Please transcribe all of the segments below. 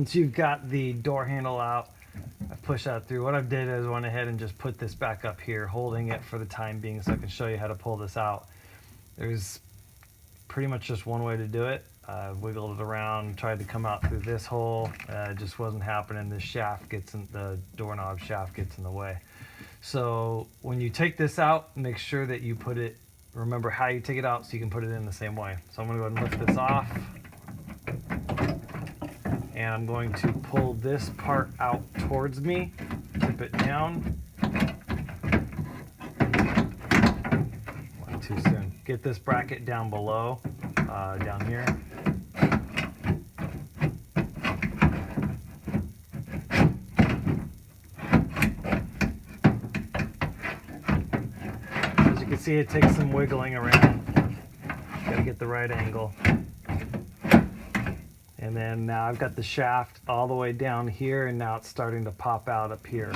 once you've got the door handle out, I push that through. What I did is went ahead and just put this back up here, holding it for the time being so I can show you how to pull this out. There's pretty much just one way to do it. I wiggled it around, tried to come out through this hole. It just wasn't happening. This shaft gets in, the doorknob shaft gets in the way. So when you take this out, make sure that you put it, remember how you take it out so you can put it in the same way. So I'm gonna go ahead and lift this off. And I'm going to pull this part out towards me, tip it down. Went too soon. Get this bracket down below, down here. As you can see, it takes some wiggling around. Gotta get the right angle. And then now I've got the shaft all the way down here, and now it's starting to pop out up here.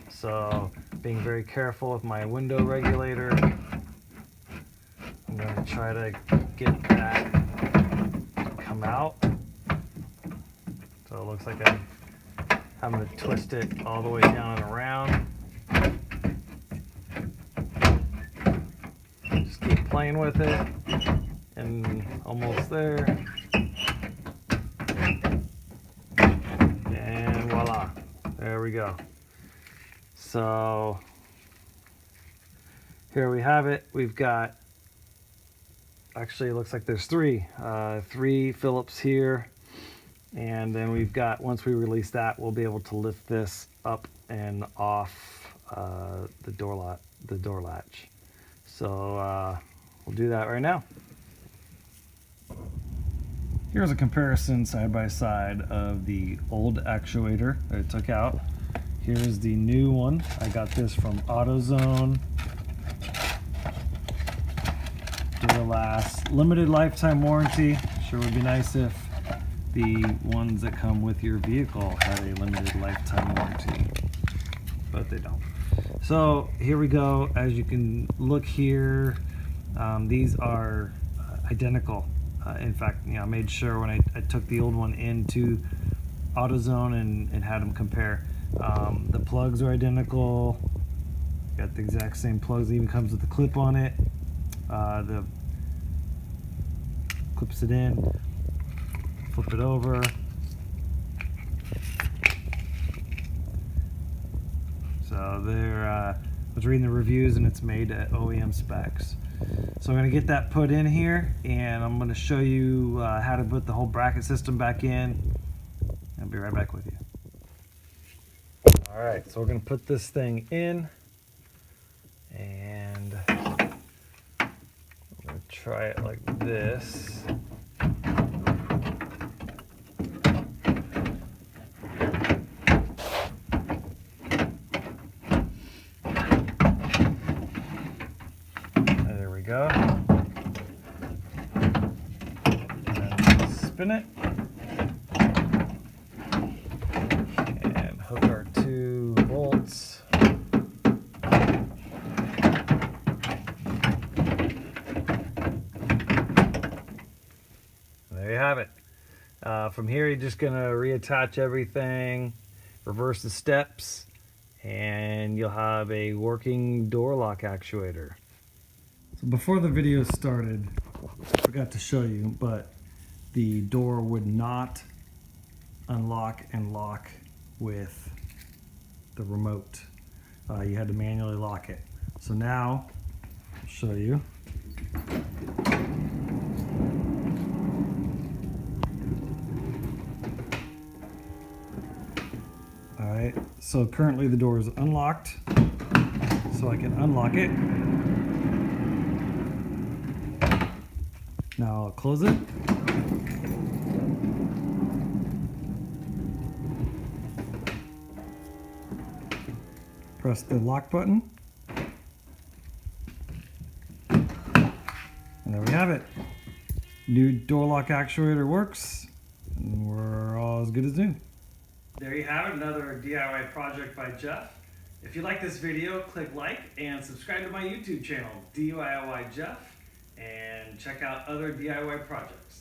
So being very careful with my window regulator. I'm going to try to get that to come out. So it looks like I'm having to twist it all the way down and around. Just keep playing with it, and almost there. There we go. So here we have it. We've got, actually it looks like there's three Phillips here. And then we've got, once we release that, we'll be able to lift this up and off the door latch. So we'll do that right now. Here's a comparison side by side of the old actuator that I took out. Here's the new one. I got this from AutoZone. It'll last limited lifetime warranty. Sure would be nice if the ones that come with your vehicle had a limited lifetime warranty, but they don't. So here we go. As you can look here, these are identical. In fact, I made sure when I took the old one into AutoZone and had them compare. The plugs are identical. Got the exact same plugs. It even comes with a clip on it. The clips it in, flip it over. So I was reading the reviews, and it's made at OEM specs. So I'm going to get that put in here, and I'm going to show you how to put the whole bracket system back in. I'll be right back with you. Alright, so we're going to put this thing in, and I'm going to try it like this. Go. And spin it. And hook our two bolts. There you have it. From here, you're just going to reattach everything, reverse the steps, and you'll have a working door lock actuator. So before the video started, I forgot to show you, but the door would not unlock and lock with the remote. You had to manually lock it. So now, I'll show you. Alright, so currently the door is unlocked, so I can unlock it. Now I'll close it. Press the lock button. And there we have it. New door lock actuator works, and we're all as good as new. There you have it, another DIY project by Jeff. If you like this video, click like and subscribe to my YouTube channel, DIY Jeff, and check out other DIY projects.